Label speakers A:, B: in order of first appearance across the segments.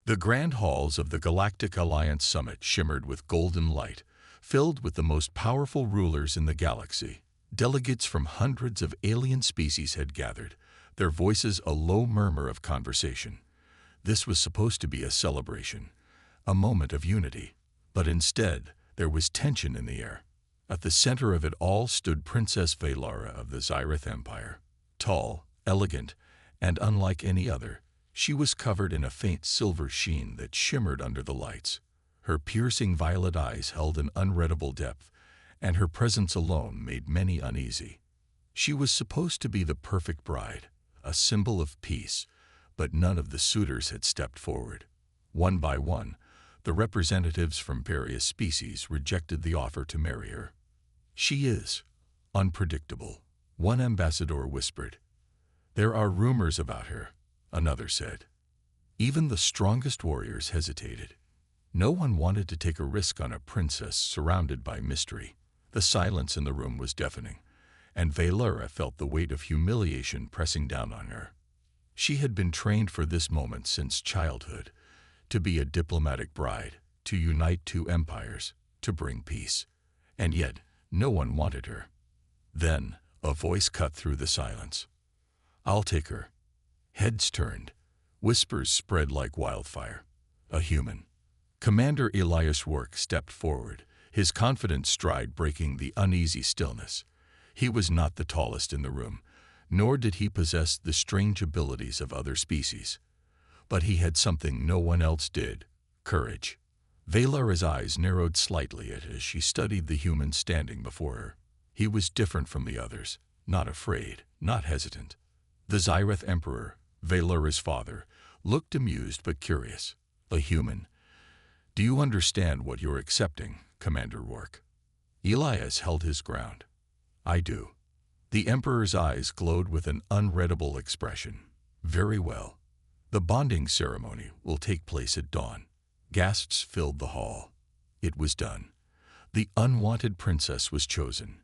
A: The grand halls of the Galactic Alliance Summit shimmered with golden light, filled with the most powerful rulers in the galaxy. Delegates from hundreds of alien species had gathered, their voices a low murmur of conversation. This was supposed to be a celebration, a moment of unity, but instead there was tension in the air. At the center of it all stood Princess Valara of the Xyrith Empire. Tall, elegant, and unlike any other, she was covered in a faint silver sheen that shimmered under the lights. Her piercing violet eyes held an unreadable depth, and her presence alone made many uneasy. She was supposed to be the perfect bride, a symbol of peace, but none of the suitors had stepped forward. One by one, the representatives from various species rejected the offer to marry her. "She is unpredictable," one ambassador whispered. "There are rumors about her," another said. Even the strongest warriors hesitated. No one wanted to take a risk on a princess surrounded by mystery. The silence in the room was deafening, and Valara felt the weight of humiliation pressing down on her. She had been trained for this moment since childhood, to be a diplomatic bride, to unite two empires, to bring peace. And yet, no one wanted her. Then, a voice cut through the silence. "I'll take her." Heads turned. Whispers spread like wildfire. A human. Commander Elias Work stepped forward, his confident stride breaking the uneasy stillness. He was not the tallest in the room, nor did he possess the strange abilities of other species. But he had something no one else did: courage. Valara's eyes narrowed slightly as she studied the human standing before her. He was different from the others, not afraid, not hesitant. The Xyrith Emperor, Valara's father, looked amused but curious. A human. "Do you understand what you're accepting, Commander Rourke?" Elias held his ground. "I do." The Emperor's eyes glowed with an unreadable expression. "Very well. The bonding ceremony will take place at dawn." Gasps filled the hall. It was done. The unwanted princess was chosen.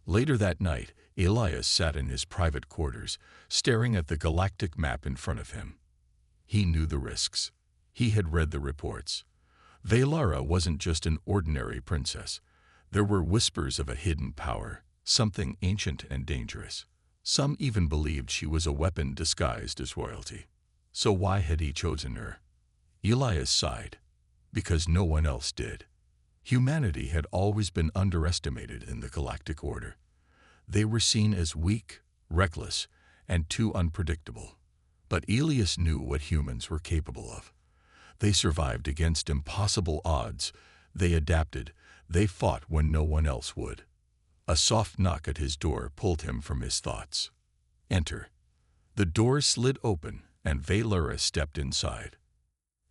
A: Later that night, Elias sat in his private quarters, staring at the galactic map in front of him. He knew the risks. He had read the reports. Valara wasn't just an ordinary princess. There were whispers of a hidden power, something ancient and dangerous. Some even believed she was a weapon disguised as royalty. So why had he chosen her? Elias sighed. Because no one else did. Humanity had always been underestimated in the galactic order. They were seen as weak, reckless, and too unpredictable. But Elias knew what humans were capable of. They survived against impossible odds. They adapted. They fought when no one else would. A soft knock at his door pulled him from his thoughts. "Enter." The door slid open, and Valara stepped inside.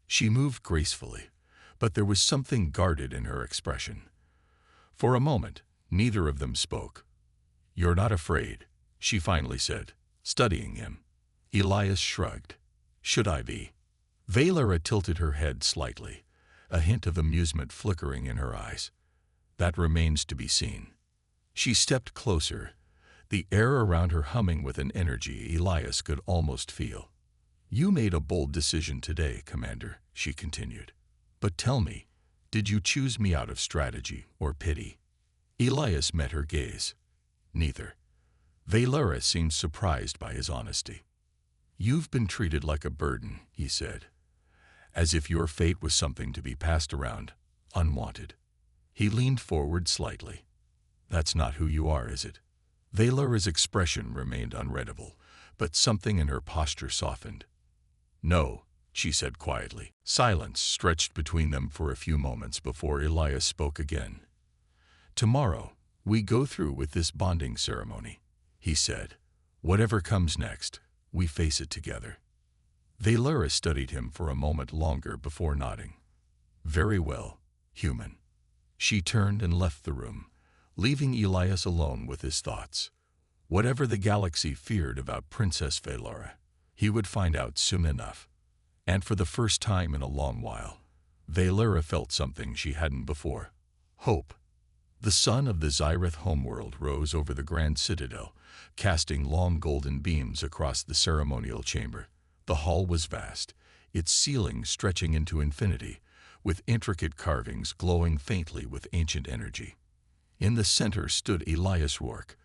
A: She moved gracefully, but there was something guarded in her expression. For a moment, neither of them spoke. "You're not afraid," she finally said, studying him. Elias shrugged. "Should I be?" Valara tilted her head slightly, a hint of amusement flickering in her eyes. "That remains to be seen." She stepped closer, the air around her humming with an energy Elias could almost feel. "You made a bold decision today, Commander," she continued. "But tell me, did you choose me out of strategy or pity?" Elias met her gaze. "Neither." Valara seemed surprised by his honesty. "You've been treated like a burden," he said, "as if your fate was something to be passed around, unwanted." He leaned forward slightly. "That's not who you are, is it?" Valara's expression remained unreadable, but something in her posture softened. "No," she said quietly. Silence stretched between them for a few moments before Elias spoke again. "Tomorrow, we go through with this bonding ceremony," he said. "Whatever comes next, we face it together." Valara studied him for a moment longer before nodding. "Very well, human." She turned and left the room, leaving Elias alone with his thoughts. Whatever the galaxy feared about Princess Valara, he would find out soon enough. And for the first time in a long while, Valara felt something she hadn't before: hope. The sun of the Xyrith homeworld rose over the grand citadel, casting long golden beams across the ceremonial chamber. The hall was vast, its ceiling stretching into infinity, with intricate carvings glowing faintly with ancient energy. In the center stood Elias Rourke,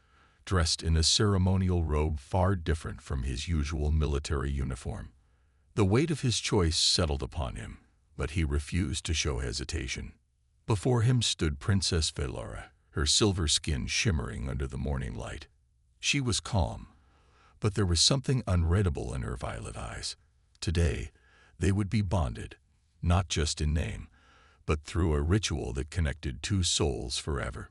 A: dressed in a ceremonial robe far different from his usual military uniform. The weight of his choice settled upon him, but he refused to show hesitation. Before him stood Princess Velora, her silver skin shimmering under the morning light. She was calm, but there was something unreadable in her violet eyes. Today, they would be bonded, not just in name, but through a ritual that connected two souls forever.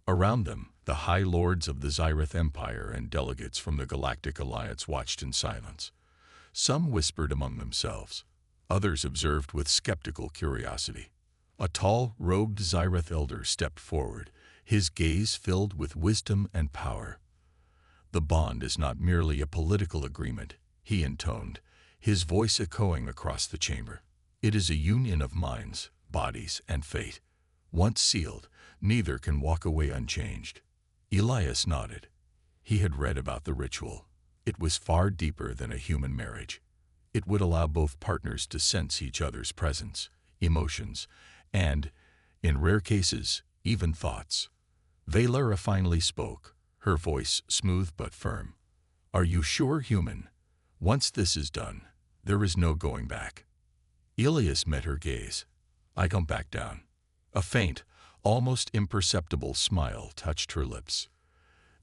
A: Around them, the High Lords of the Xyrith Empire and delegates from the Galactic Alliance watched in silence. Some whispered among themselves. Others observed with skeptical curiosity. A tall, robed Xyrith elder stepped forward, his gaze filled with wisdom and power. "The bond is not merely a political agreement," he intoned, his voice echoing across the chamber. "It is a union of minds, bodies, and fate. Once sealed, neither can walk away unchanged." Elias nodded. He had read about the ritual. It was far deeper than a human marriage. It would allow both partners to sense each other's presence, emotions, and, in rare cases, even thoughts. Velora finally spoke, her voice smooth but firm. "Are you sure, human? Once this is done, there is no going back." Elias met her gaze. "I don't back down." A faint, almost imperceptible smile touched her lips.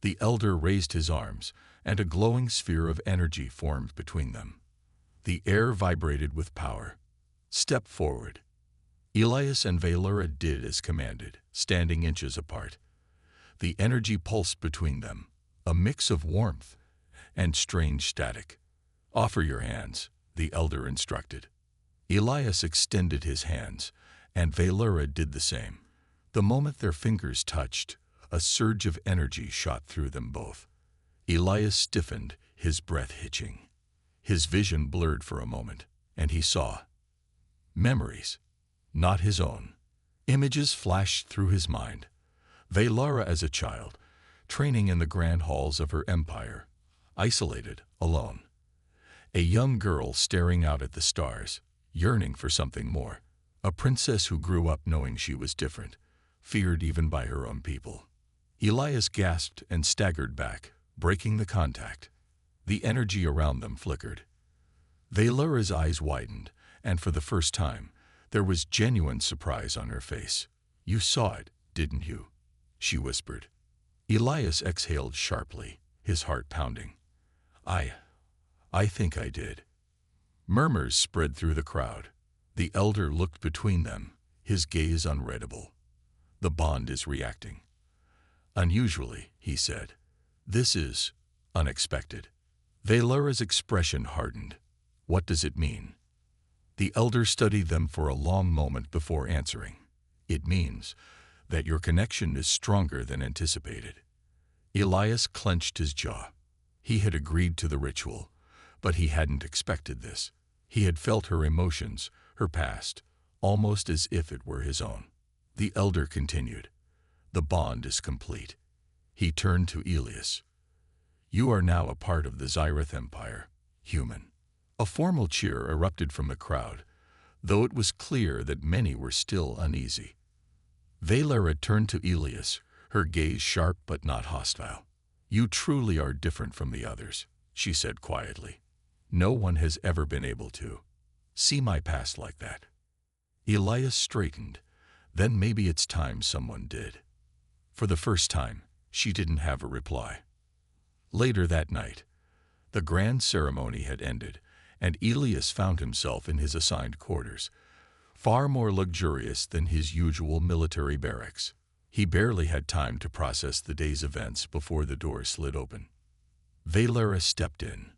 A: The elder raised his arms, and a glowing sphere of energy formed between them. The air vibrated with power. "Step forward." Elias and Velora did as commanded, standing inches apart. The energy pulsed between them, a mix of warmth and strange static. "Offer your hands," the elder instructed. Elias extended his hands, and Velora did the same. The moment their fingers touched, a surge of energy shot through them both. Elias stiffened, his breath hitching. His vision blurred for a moment, and he saw memories, not his own. Images flashed through his mind. Velora as a child, training in the grand halls of her empire, isolated, alone. A young girl staring out at the stars, yearning for something more. A princess who grew up knowing she was different, feared even by her own people. Elias gasped and staggered back, breaking the contact. The energy around them flickered. Velora's eyes widened, and for the first time, there was genuine surprise on her face. "You saw it, didn't you?" she whispered. Elias exhaled sharply, his heart pounding. I think I did." Murmurs spread through the crowd. The elder looked between them, his gaze unreadable. "The bond is reacting." "Unusually," he said. "This is unexpected." Velora's expression hardened. "What does it mean?" The elder studied them for a long moment before answering. "It means that your connection is stronger than anticipated." Elias clenched his jaw. He had agreed to the ritual, but he hadn't expected this. He had felt her emotions, her past, almost as if it were his own. The elder continued. "The bond is complete." He turned to Elias. "You are now a part of the Xyrith Empire, human." A formal cheer erupted from the crowd, though it was clear that many were still uneasy. Velora turned to Elias, her gaze sharp but not hostile. "You truly are different from the others," she said quietly. "No one has ever been able to see my past like that." Elias straightened. Then maybe it's time someone did. For the first time, she didn't have a reply. Later that night, the grand ceremony had ended, and Elias found himself in his assigned quarters, far more luxurious than his usual military barracks. He barely had time to process the day's events before the door slid open. Velora stepped in.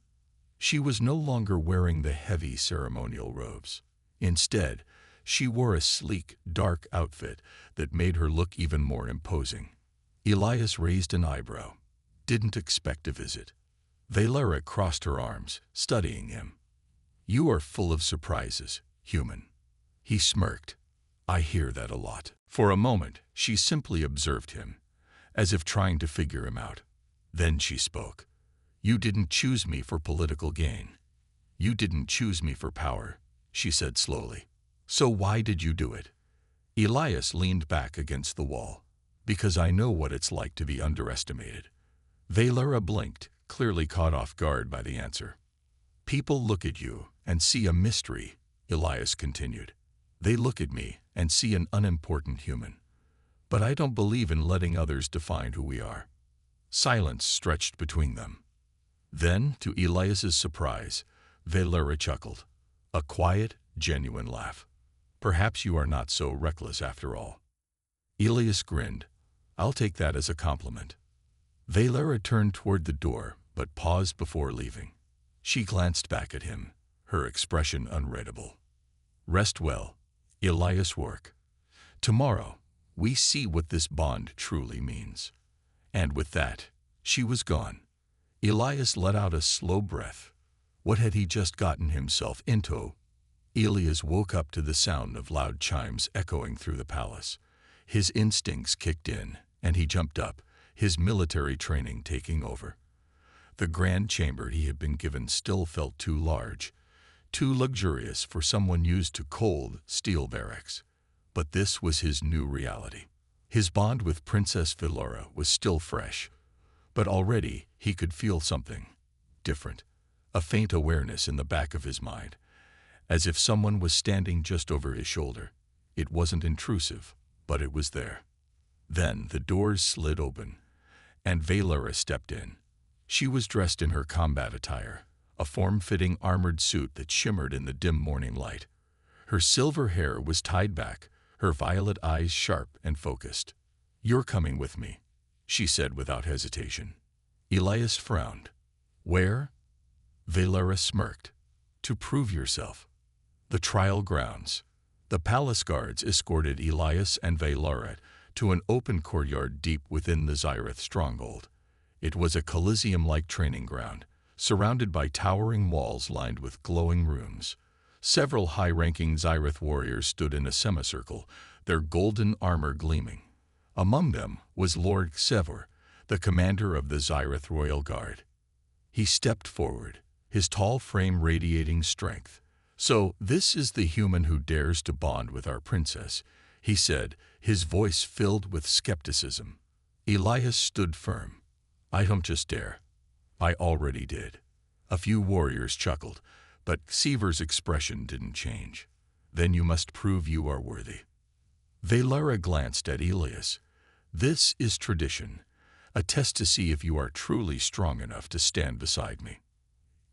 A: She was no longer wearing the heavy ceremonial robes. Instead, she wore a sleek, dark outfit that made her look even more imposing. Elias raised an eyebrow. "Didn't expect a visit." Velora crossed her arms, studying him. "You are full of surprises, human." He smirked. "I hear that a lot." For a moment, she simply observed him, as if trying to figure him out. Then she spoke. "You didn't choose me for political gain. You didn't choose me for power. she said slowly. So why did you do it? Elias leaned back against the wall. Because I know what it's like to be underestimated. Valera blinked, clearly caught off guard by the answer. People look at you and see a mystery, Elias continued. They look at me and see an unimportant human. But I don't believe in letting others define who we are. Silence stretched between them. Then, to Elias's surprise, Valera chuckled. A quiet, genuine laugh. Perhaps you are not so reckless after all. Elias grinned. I'll take that as a compliment. Valera turned toward the door, but paused before leaving. She glanced back at him, her expression unreadable. Rest well, Elias Work. Tomorrow, we see what this bond truly means. And with that, she was gone. Elias let out a slow breath. What had he just gotten himself into? Elias woke up to the sound of loud chimes echoing through the palace. His instincts kicked in, and he jumped up, his military training taking over. The grand chamber he had been given still felt too large, too luxurious for someone used to cold steel barracks. But this was his new reality. His bond with Princess Valera was still fresh, but already he could feel something different, a faint awareness in the back of his mind, as if someone was standing just over his shoulder. It wasn't intrusive, but it was there. Then the doors slid open, and Valera stepped in. She was dressed in her combat attire, a form-fitting armored suit that shimmered in the dim morning light. Her silver hair was tied back, her violet eyes sharp and focused. You're coming with me, she said without hesitation. Elias frowned. Where? Valera smirked. To prove yourself. The trial grounds. The palace guards escorted Elias and Valera to an open courtyard deep within the Zyrith stronghold. It was a coliseum-like training ground, surrounded by towering walls lined with glowing rooms. Several high-ranking Zyrith warriors stood in a semicircle, their golden armor gleaming. Among them was Lord Xevor, the commander of the Zyrith Royal Guard. He stepped forward, his tall frame radiating strength. So this is the human who dares to bond with our princess, he said, his voice filled with skepticism. Elias stood firm. I don't just dare. I already did. A few warriors chuckled, but Xevor's expression didn't change. Then you must prove you are worthy. Valera glanced at Elias. This is tradition, a test to see if you are truly strong enough to stand beside me.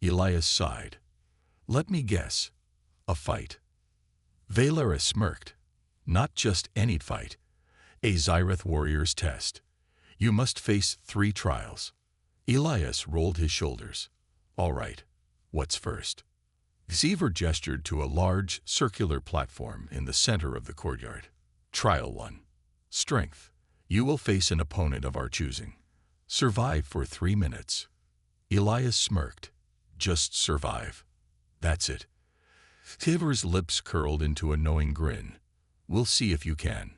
A: Elias sighed. Let me guess. A fight. Valera smirked. Not just any fight. A Zyrith warrior's test. You must face 3 trials. Elias rolled his shoulders. All right, what's first? Xevor gestured to a large, circular platform in the center of the courtyard. Trial 1. Strength. You will face an opponent of our choosing. Survive for 3 minutes. Elias smirked. Just survive. That's it. Xevor's lips curled into a knowing grin. We'll see if you can.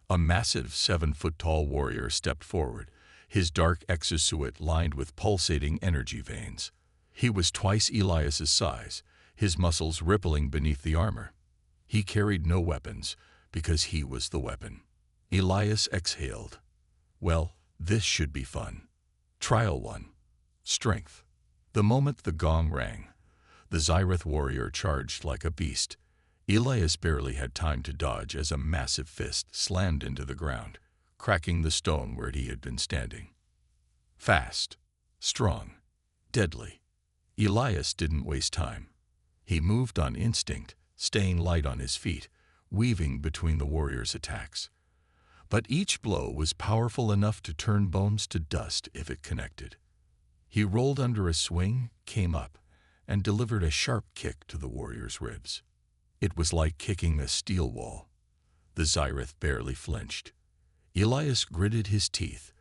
A: A massive 7-foot-tall warrior stepped forward, his dark exosuit lined with pulsating energy veins. He was twice Elias's size, his muscles rippling beneath the armor. He carried no weapons, because he was the weapon. Elias exhaled. Well, this should be fun. Trial 1. Strength. The moment the gong rang, the Zyrith warrior charged like a beast. Elias barely had time to dodge as a massive fist slammed into the ground, cracking the stone where he had been standing. Fast, strong, deadly. Elias didn't waste time. He moved on instinct, staying light on his feet, weaving between the warrior's attacks. But each blow was powerful enough to turn bones to dust if it connected. He rolled under a swing, came up, and delivered a sharp kick to the warrior's ribs. It was like kicking a steel wall. The Zyrith barely flinched. Elias gritted his teeth.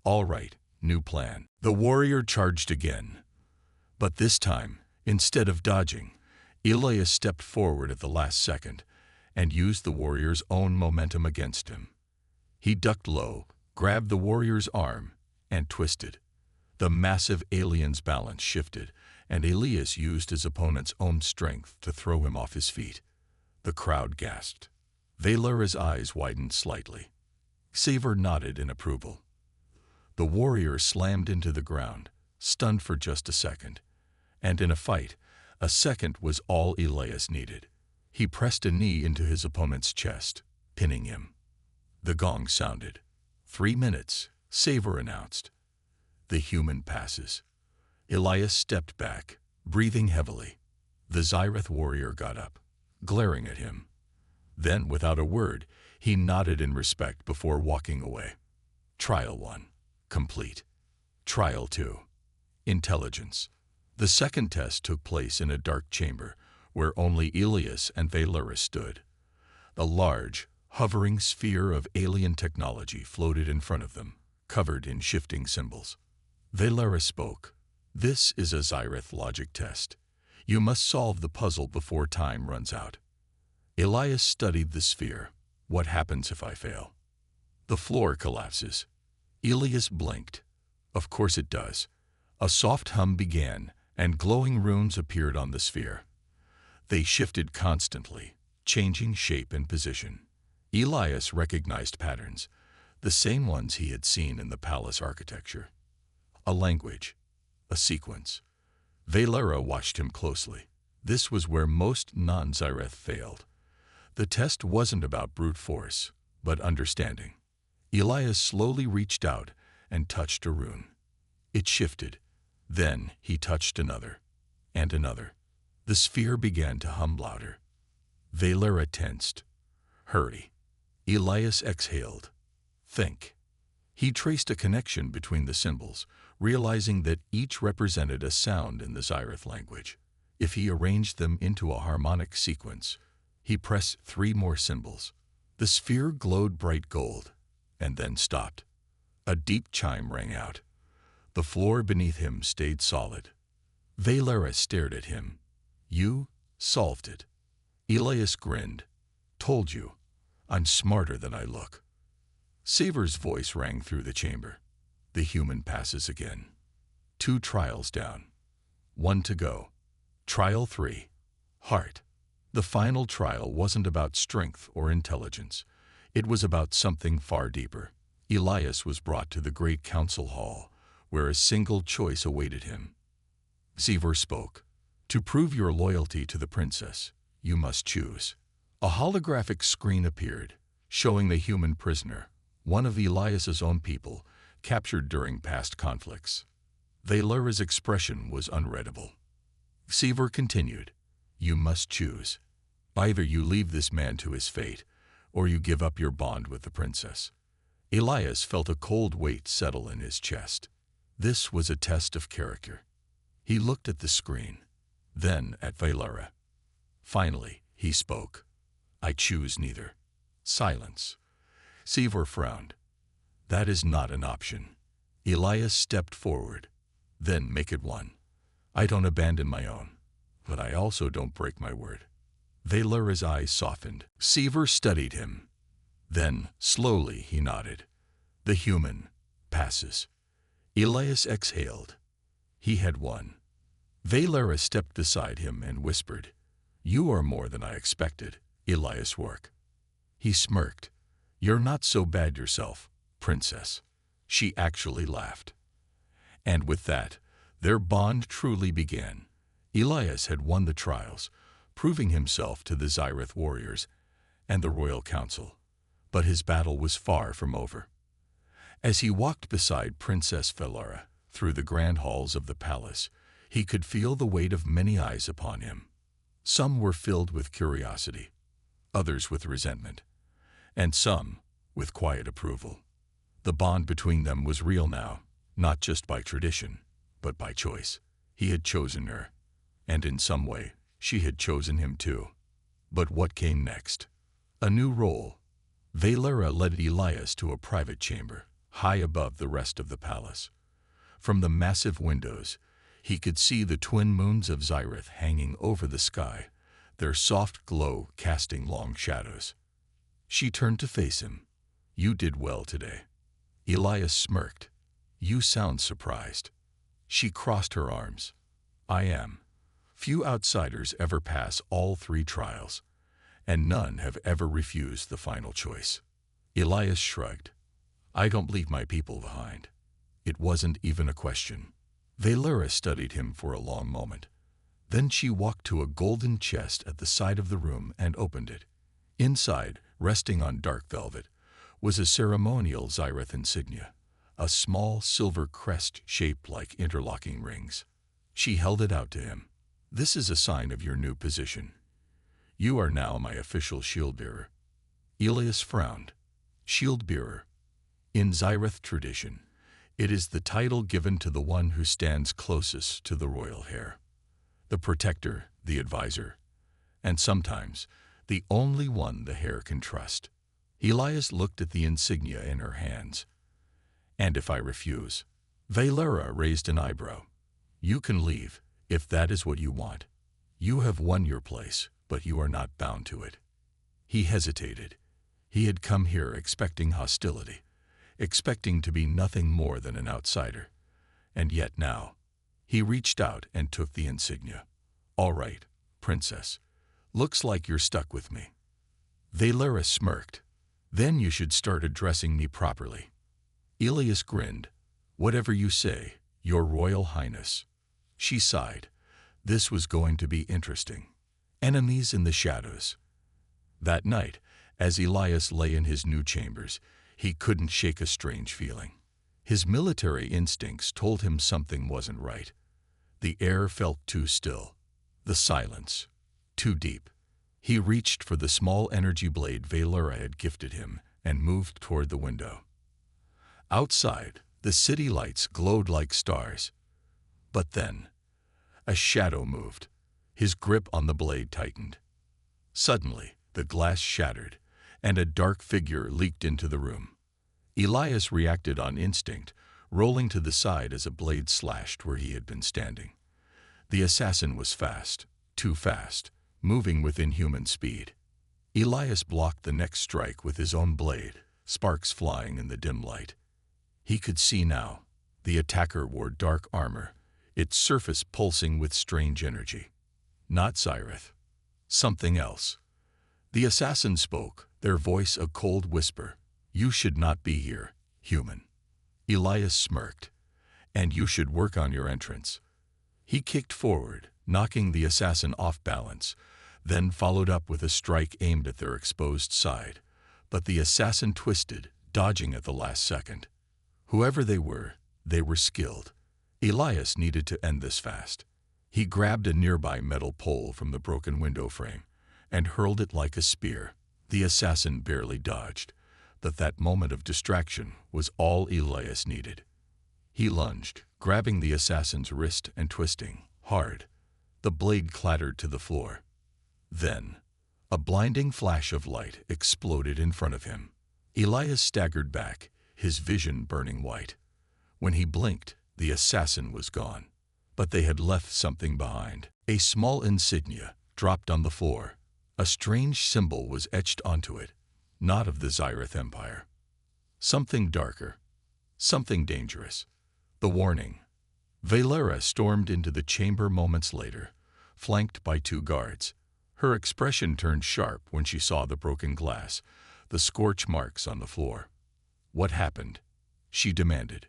A: All right, new plan. The warrior charged again. But this time, instead of dodging, Elias stepped forward at the last second and used the warrior's own momentum against him. He ducked low, grabbed the warrior's arm, and twisted. The massive alien's balance shifted, and Elias used his opponent's own strength to throw him off his feet. The crowd gasped. Valera's eyes widened slightly. Savor nodded in approval. The warrior slammed into the ground, stunned for just a second. And in a fight, a second was all Elias needed. He pressed a knee into his opponent's chest, pinning him. The gong sounded. 3 minutes, Savor announced. The human passes. Elias stepped back, breathing heavily. The Zyreth warrior got up, glaring at him. Then, without a word, he nodded in respect before walking away. Trial 1. Complete. Trial 2. Intelligence. The second test took place in a dark chamber, where only Elias and Valera stood. A large, hovering sphere of alien technology floated in front of them, covered in shifting symbols. Valera spoke. This is a Zyreth logic test. You must solve the puzzle before time runs out. Elias studied the sphere. What happens if I fail? The floor collapses. Elias blinked. Of course it does. A soft hum began, and glowing runes appeared on the sphere. They shifted constantly, changing shape and position. Elias recognized patterns, the same ones he had seen in the palace architecture. A language, a sequence. Valera watched him closely. This was where most non-Zyreth failed. The test wasn't about brute force, but understanding. Elias slowly reached out and touched a rune. It shifted. Then he touched another, and another. The sphere began to hum louder. Valera tensed. Hurry. Elias exhaled. Think. He traced a connection between the symbols, realizing that each represented a sound in the Zyreth language. If he arranged them into a harmonic sequence, he pressed 3 more symbols. The sphere glowed bright gold, and then stopped. A deep chime rang out. The floor beneath him stayed solid. Valera stared at him. You solved it. Elias grinned. Told you. I'm smarter than I look. Savor's voice rang through the chamber. The human passes again. 2 trials down. 1 to go. Trial 3. Heart. The final trial wasn't about strength or intelligence. It was about something far deeper. Elias was brought to the great council hall, where a single choice awaited him. Savor spoke. To prove your loyalty to the princess, you must choose. A holographic screen appeared, showing the human prisoner, one of Elias's own people, captured during past conflicts. Valera's expression was unreadable. Savor continued. You must choose. Either you leave this man to his fate, or you give up your bond with the princess. Elias felt a cold weight settle in his chest. This was a test of character. He looked at the screen, then at Valera. Finally, he spoke. I choose neither. Silence. Savor frowned. That is not an option. Elias stepped forward. Then make it one. I don't abandon my own, but I also don't break my word. Valera's eyes softened. Savor studied him. Then, slowly, he nodded. The human passes. Elias exhaled. He had won. Valera stepped beside him and whispered, You are more than I expected, Elias Work. He smirked. You're not so bad yourself, princess. She actually laughed. And with that, their bond truly began. Elias had won the trials, proving himself to the Zyreth warriors and the royal council. But his battle was far from over. As he walked beside Princess Valera through the grand halls of the palace, he could feel the weight of many eyes upon him. Some were filled with curiosity, others with resentment, and some with quiet approval. The bond between them was real now, not just by tradition, but by choice. He had chosen her, and in some way, she had chosen him too. But what came next? A new role. Valera led Elias to a private chamber, high above the rest of the palace. From the massive windows, he could see the twin moons of Zyreth hanging over the sky, their soft glow casting long shadows. She turned to face him. You did well today. Elias smirked. You sound surprised. She crossed her arms. I am. Few outsiders ever pass all 3 trials, and none have ever refused the final choice. Elias shrugged. I don't leave my people behind. It wasn't even a question. Valera studied him for a long moment. Then she walked to a golden chest at the side of the room and opened it. Inside, resting on dark velvet, was a ceremonial Zyreth insignia, a small silver crest shaped like interlocking rings. She held it out to him. This is a sign of your new position. You are now my official shieldbearer. Elias frowned. Shieldbearer. In Zyreth tradition, it is the title given to the one who stands closest to the royal heir. The protector, the advisor, and sometimes the only one the heir can trust. Elias looked at the insignia in her hands. And if I refuse? Valera raised an eyebrow. You can leave, if that is what you want. You have won your place, but you are not bound to it. He hesitated. He had come here expecting hostility, expecting to be nothing more than an outsider. And yet now, he reached out and took the insignia. All right, princess. Looks like you're stuck with me. Valera smirked. Then you should start addressing me properly. Elias grinned. Whatever you say, your royal highness. She sighed. This was going to be interesting. Enemies in the shadows. That night, as Elias lay in his new chambers, he couldn't shake a strange feeling. His military instincts told him something wasn't right. The air felt too still. The silence, too deep. He reached for the small energy blade Valera had gifted him and moved toward the window. Outside, the city lights glowed like stars. But then, a shadow moved. His grip on the blade tightened. Suddenly, the glass shattered, and a dark figure leaked into the room. Elias reacted on instinct, rolling to the side as a blade slashed where he had been standing. The assassin was fast, too fast, moving with inhuman speed. Elias blocked the next strike with his own blade, sparks flying in the dim light. He could see now. The attacker wore dark armor, its surface pulsing with strange energy. Not Zyreth. Something else. The assassin spoke, their voice a cold whisper. You should not be here, human. Elias smirked. And you should work on your entrance. He kicked forward, knocking the assassin off balance, then followed up with a strike aimed at their exposed side. But the assassin twisted, dodging at the last second. Whoever they were skilled. Elias needed to end this fast. He grabbed a nearby metal pole from the broken window frame and hurled it like a spear. The assassin barely dodged, but that moment of distraction was all Elias needed. He lunged, grabbing the assassin's wrist and twisting, hard. The blade clattered to the floor. Then, a blinding flash of light exploded in front of him. Elias staggered back, his vision burning white. When he blinked, the assassin was gone. But they had left something behind. A small insignia dropped on the floor. A strange symbol was etched onto it, not of the Zyreth Empire. Something darker. Something dangerous. The warning. Valera stormed into the chamber moments later, flanked by 2 guards. Her expression turned sharp when she saw the broken glass, the scorch marks on the floor. What happened? She demanded.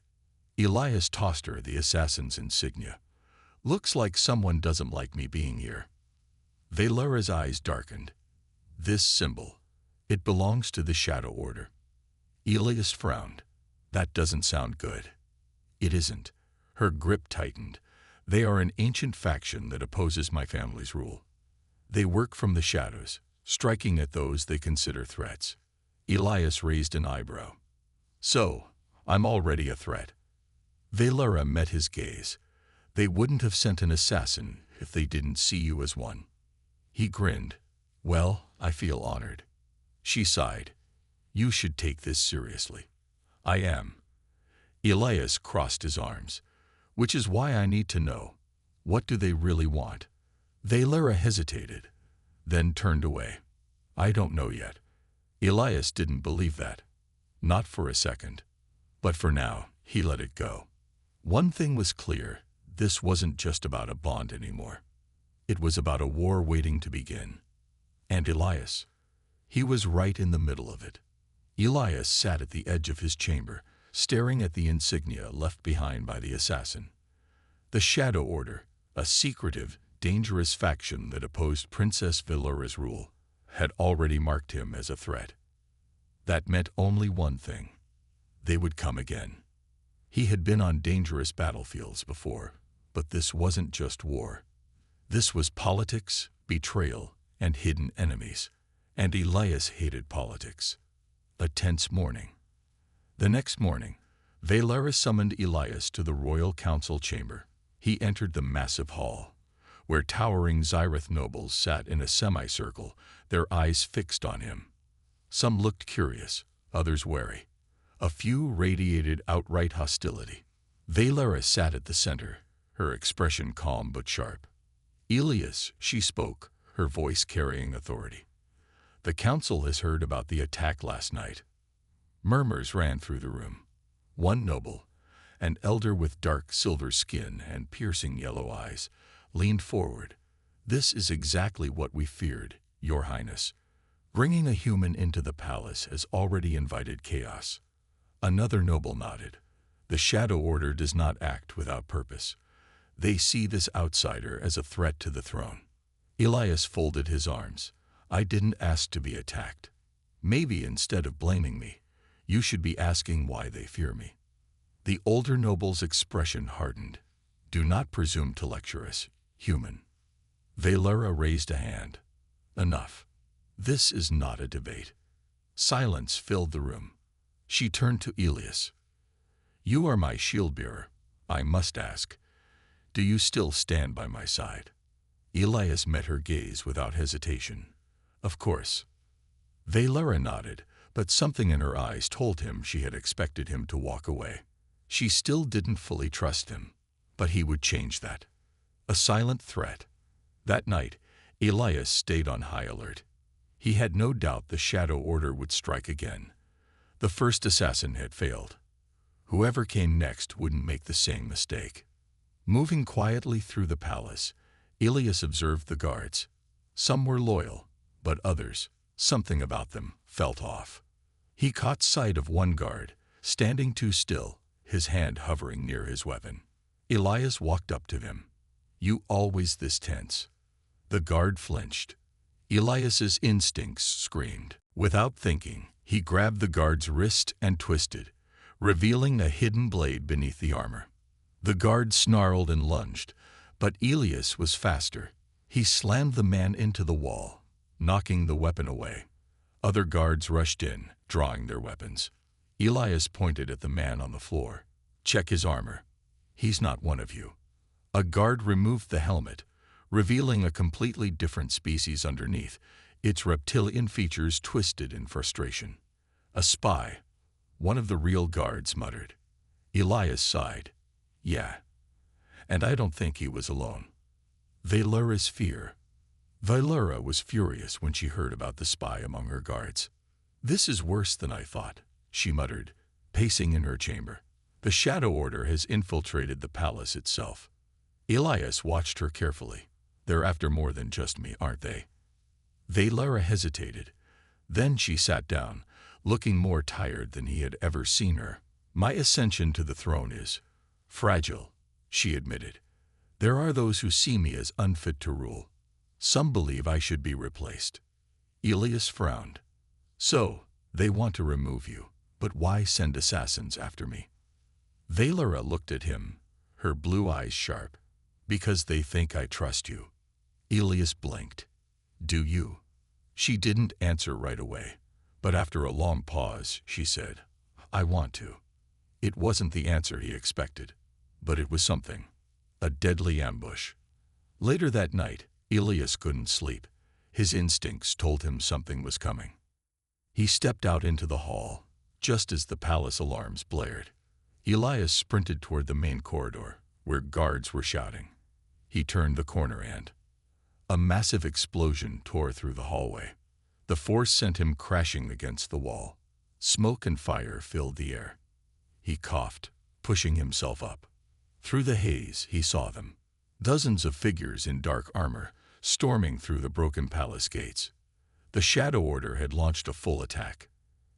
A: Elias tossed her the assassin's insignia. Looks like someone doesn't like me being here. Valera's eyes darkened. This symbol. It belongs to the Shadow Order. Elias frowned. That doesn't sound good. It isn't. Her grip tightened. They are an ancient faction that opposes my family's rule. They work from the shadows, striking at those they consider threats. Elias raised an eyebrow. So, I'm already a threat. Valera met his gaze. They wouldn't have sent an assassin if they didn't see you as one. He grinned. Well, I feel honored. She sighed. You should take this seriously. I am. Elias crossed his arms. Which is why I need to know. What do they really want? Valera hesitated, then turned away. I don't know yet. Elias didn't believe that. Not for a second. But for now, he let it go. One thing was clear. This wasn't just about a bond anymore. It was about a war waiting to begin. And Elias, he was right in the middle of it. Elias sat at the edge of his chamber, staring at the insignia left behind by the assassin. The Shadow Order, a secretive, dangerous faction that opposed Princess Valora's rule, had already marked him as a threat. That meant only one thing. They would come again. He had been on dangerous battlefields before, but this wasn't just war. This was politics, betrayal, and hidden enemies. And Elias hated politics. A tense morning. The next morning, Valera summoned Elias to the royal council chamber. He entered the massive hall, where towering Xyrath nobles sat in a semicircle, their eyes fixed on him. Some looked curious, others wary. A few radiated outright hostility. Valera sat at the center, her expression calm but sharp. Elias, she spoke, her voice carrying authority. The council has heard about the attack last night. Murmurs ran through the room. One noble, an elder with dark silver skin and piercing yellow eyes, leaned forward. "This is exactly what we feared, Your Highness. Bringing a human into the palace has already invited chaos." Another noble nodded. "The Shadow Order does not act without purpose. They see this outsider as a threat to the throne." Elias folded his arms. "I didn't ask to be attacked. Maybe instead of blaming me, you should be asking why they fear me." The older noble's expression hardened. "Do not presume to lecture us, human." Valera raised a hand. "Enough. This is not a debate." Silence filled the room. She turned to Elias. "You are my shieldbearer. I must ask, do you still stand by my side?" Elias met her gaze without hesitation. "Of course." Valera nodded, but something in her eyes told him she had expected him to walk away. She still didn't fully trust him, but he would change that. A silent threat. That night, Elias stayed on high alert. He had no doubt the Shadow Order would strike again. The first assassin had failed. Whoever came next wouldn't make the same mistake. Moving quietly through the palace, Elias observed the guards. Some were loyal, but others, something about them, felt off. He caught sight of one guard, standing too still, his hand hovering near his weapon. Elias walked up to him. "You always this tense?" The guard flinched. Elias's instincts screamed. Without thinking, he grabbed the guard's wrist and twisted, revealing a hidden blade beneath the armor. The guard snarled and lunged, but Elias was faster. He slammed the man into the wall, knocking the weapon away. Other guards rushed in, drawing their weapons. Elias pointed at the man on the floor. "Check his armor. He's not one of you." A guard removed the helmet, revealing a completely different species underneath, its reptilian features twisted in frustration. "A spy," one of the real guards muttered. Elias sighed. "Yeah. And I don't think he was alone." Valera's fear. Valera was furious when she heard about the spy among her guards. "This is worse than I thought," she muttered, pacing in her chamber. "The Shadow Order has infiltrated the palace itself." Elias watched her carefully. "They're after more than just me, aren't they?" Valera hesitated. Then she sat down, looking more tired than he had ever seen her. "My ascension to the throne is fragile," she admitted. "There are those who see me as unfit to rule. Some believe I should be replaced." Elias frowned. "So, they want to remove you, but why send assassins after me?" Valera looked at him, her blue eyes sharp. "Because they think I trust you." Elias blinked. "Do you?" She didn't answer right away, but after a long pause, she said, "I want to." It wasn't the answer he expected, but it was something. A deadly ambush. Later that night, Elias couldn't sleep. His instincts told him something was coming. He stepped out into the hall, just as the palace alarms blared. Elias sprinted toward the main corridor, where guards were shouting. He turned the corner and a massive explosion tore through the hallway. The force sent him crashing against the wall. Smoke and fire filled the air. He coughed, pushing himself up. Through the haze, he saw them. Dozens of figures in dark armor, storming through the broken palace gates. The Shadow Order had launched a full attack.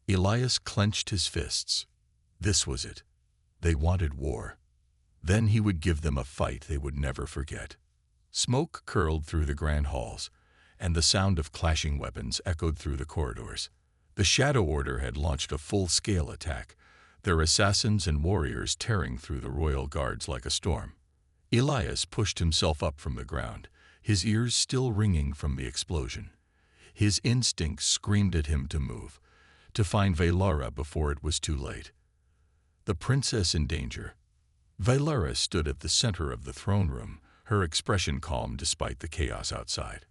A: Elias clenched his fists. This was it. They wanted war. Then he would give them a fight they would never forget. Smoke curled through the grand halls, and the sound of clashing weapons echoed through the corridors. The Shadow Order had launched a full-scale attack, their assassins and warriors tearing through the royal guards like a storm. Elias pushed himself up from the ground, his ears still ringing from the explosion. His instincts screamed at him to move, to find Valara before it was too late. The princess in danger. Valara stood at the center of the throne room, her expression calm despite the chaos outside.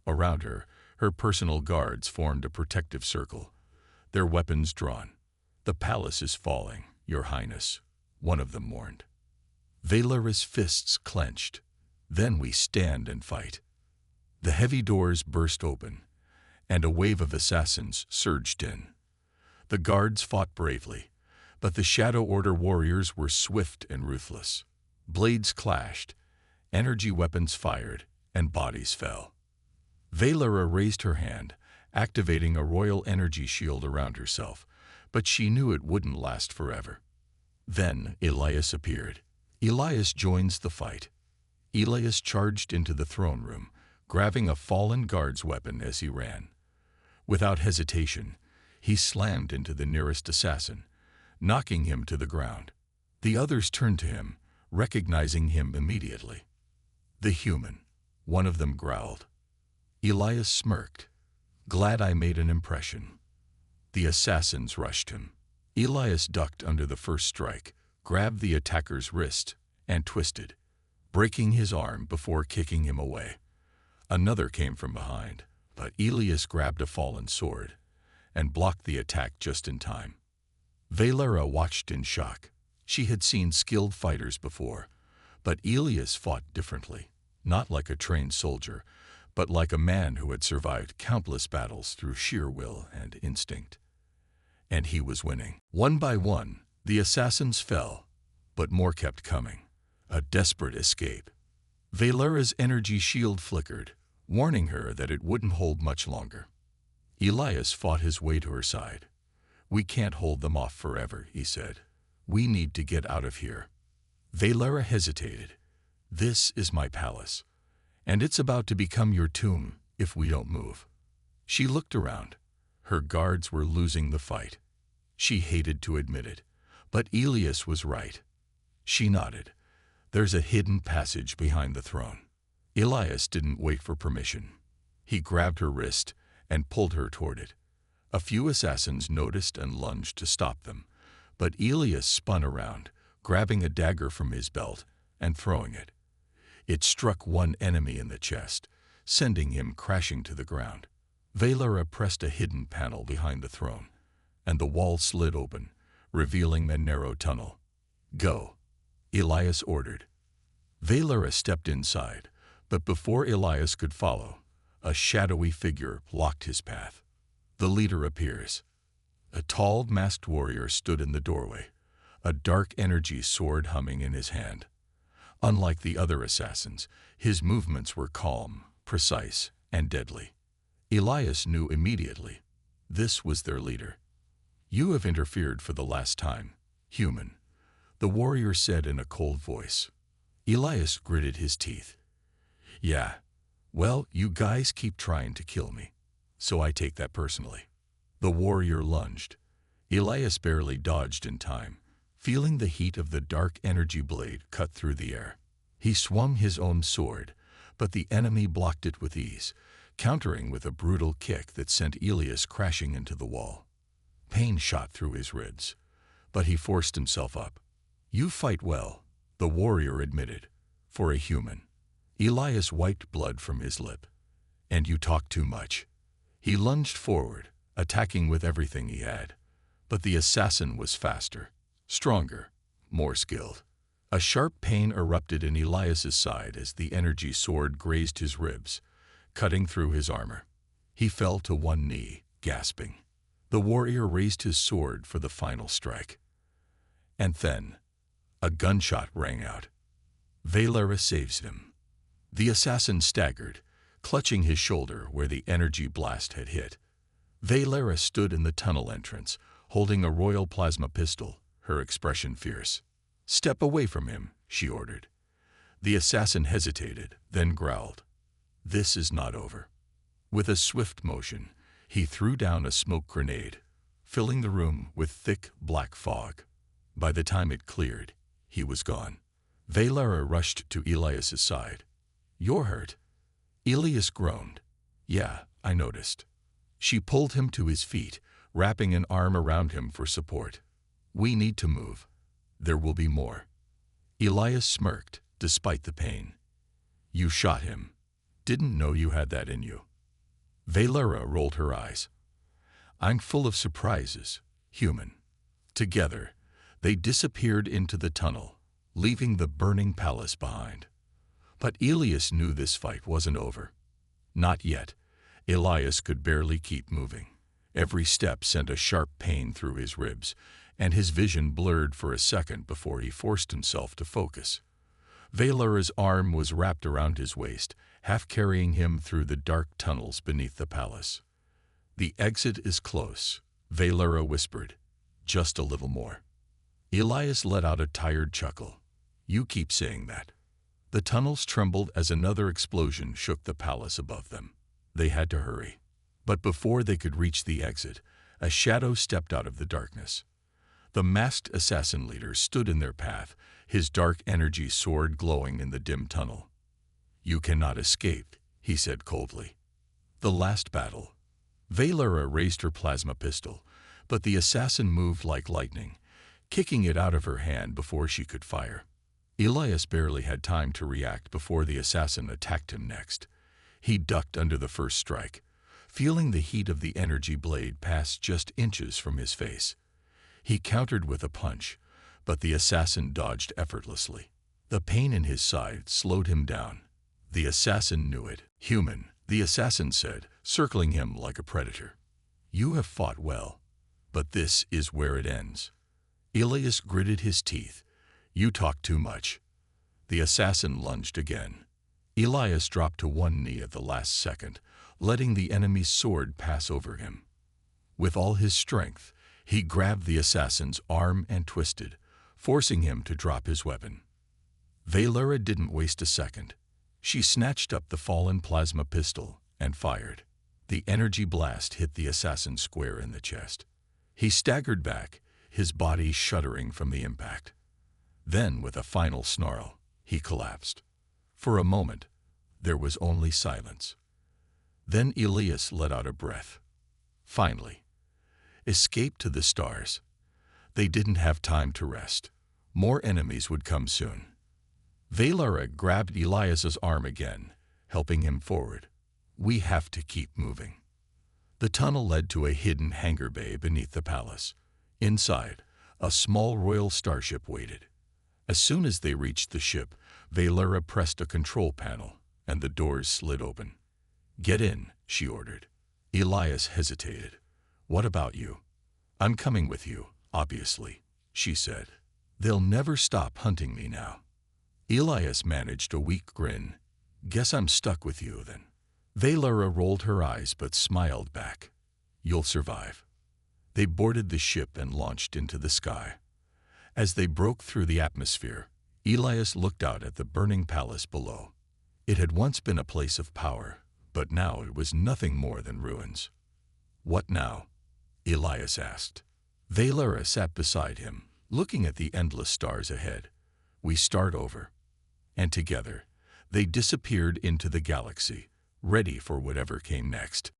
A: Around her, her personal guards formed a protective circle, their weapons drawn. "The palace is falling, Your Highness," one of them warned. Valara's fists clenched. "Then we stand and fight." The heavy doors burst open, and a wave of assassins surged in. The guards fought bravely, but the Shadow Order warriors were swift and ruthless. Blades clashed, energy weapons fired, and bodies fell. Valara raised her hand, activating a royal energy shield around herself, but she knew it wouldn't last forever. Then Elias appeared. Elias joins the fight. Elias charged into the throne room, grabbing a fallen guard's weapon as he ran. Without hesitation, he slammed into the nearest assassin, knocking him to the ground. The others turned to him, recognizing him immediately. "The human," one of them growled. Elias smirked. "Glad I made an impression." The assassins rushed him. Elias ducked under the first strike, grabbed the attacker's wrist, and twisted, breaking his arm before kicking him away. Another came from behind, but Elias grabbed a fallen sword and blocked the attack just in time. Valara watched in shock. She had seen skilled fighters before, but Elias fought differently, not like a trained soldier, but like a man who had survived countless battles through sheer will and instinct. And he was winning. One by one, the assassins fell, but more kept coming. A desperate escape. Valara's energy shield flickered, warning her that it wouldn't hold much longer. Elias fought his way to her side. "We can't hold them off forever," he said. "We need to get out of here." Valara hesitated. "This is my palace, and it's about to become your tomb if we don't move." She looked around. Her guards were losing the fight. She hated to admit it, but Elias was right. She nodded. "There's a hidden passage behind the throne." Elias didn't wait for permission. He grabbed her wrist and pulled her toward it. A few assassins noticed and lunged to stop them, but Elias spun around, grabbing a dagger from his belt and throwing it. It struck one enemy in the chest, sending him crashing to the ground. Valara pressed a hidden panel behind the throne, and the wall slid open, revealing a narrow tunnel. "Go," Elias ordered. Valara stepped inside, but before Elias could follow, a shadowy figure blocked his path. The leader appears. A tall, masked warrior stood in the doorway, a dark energy sword humming in his hand. Unlike the other assassins, his movements were calm, precise, and deadly. Elias knew immediately. This was their leader. "You have interfered for the last time, human," the warrior said in a cold voice. Elias gritted his teeth. "Yeah, well, you guys keep trying to kill me, so I take that personally." The warrior lunged. Elias barely dodged in time, feeling the heat of the dark energy blade cut through the air. He swung his own sword, but the enemy blocked it with ease, countering with a brutal kick that sent Elias crashing into the wall. Pain shot through his ribs, but he forced himself up. "You fight well," the warrior admitted, "for a human." Elias wiped blood from his lip. "And you talk too much." He lunged forward, attacking with everything he had. But the assassin was faster, stronger, more skilled. A sharp pain erupted in Elias's side as the energy sword grazed his ribs, cutting through his armor. He fell to one knee, gasping. The warrior raised his sword for the final strike. And then, a gunshot rang out. Valera saves him. The assassin staggered, clutching his shoulder where the energy blast had hit. Valera stood in the tunnel entrance, holding a royal plasma pistol, her expression fierce. "Step away from him," she ordered. The assassin hesitated, then growled. "This is not over." With a swift motion, he threw down a smoke grenade, filling the room with thick, black fog. By the time it cleared, he was gone. Valera rushed to Elias's side. "You're hurt." Elias groaned. "Yeah, I noticed." She pulled him to his feet, wrapping an arm around him for support. "We need to move. There will be more." Elias smirked, despite the pain. "You shot him. Didn't know you had that in you." Valera rolled her eyes. "I'm full of surprises, human." Together, they disappeared into the tunnel, leaving the burning palace behind. But Elias knew this fight wasn't over. Not yet. Elias could barely keep moving. Every step sent a sharp pain through his ribs, and his vision blurred for a second before he forced himself to focus. Valera's arm was wrapped around his waist, half carrying him through the dark tunnels beneath the palace. "The exit is close," Valera whispered. "Just a little more." Elias let out a tired chuckle. "You keep saying that." The tunnels trembled as another explosion shook the palace above them. They had to hurry. But before they could reach the exit, a shadow stepped out of the darkness. The masked assassin leader stood in their path, his dark energy sword glowing in the dim tunnel. "You cannot escape," he said coldly. "The last battle." Valera raised her plasma pistol, but the assassin moved like lightning, kicking it out of her hand before she could fire. Elias barely had time to react before the assassin attacked him next. He ducked under the first strike, feeling the heat of the energy blade pass just inches from his face. He countered with a punch, but the assassin dodged effortlessly. The pain in his side slowed him down. The assassin knew it. "Human," the assassin said, circling him like a predator. "You have fought well, but this is where it ends." Elias gritted his teeth. "You talk too much." The assassin lunged again. Elias dropped to one knee at the last second, letting the enemy's sword pass over him. With all his strength, he grabbed the assassin's arm and twisted, forcing him to drop his weapon. Valera didn't waste a second. She snatched up the fallen plasma pistol and fired. The energy blast hit the assassin square in the chest. He staggered back, his body shuddering from the impact. Then, with a final snarl, he collapsed. For a moment, there was only silence. Then Elias let out a breath. Finally. Escape to the stars. They didn't have time to rest. More enemies would come soon. Valera grabbed Elias's arm again, helping him forward. "We have to keep moving." The tunnel led to a hidden hangar bay beneath the palace. Inside, a small royal starship waited. As soon as they reached the ship, Valera pressed a control panel, and the doors slid open. "Get in," she ordered. Elias hesitated. "What about you?" "I'm coming with you, obviously," she said. "They'll never stop hunting me now." Elias managed a weak grin. "Guess I'm stuck with you, then." Valera rolled her eyes but smiled back. "You'll survive." They boarded the ship and launched into the sky. As they broke through the atmosphere, Elias looked out at the burning palace below. It had once been a place of power, but now it was nothing more than ruins. "What now?" Elias asked. Valera sat beside him, looking at the endless stars ahead. "We start over." And together, they disappeared into the galaxy, ready for whatever came next.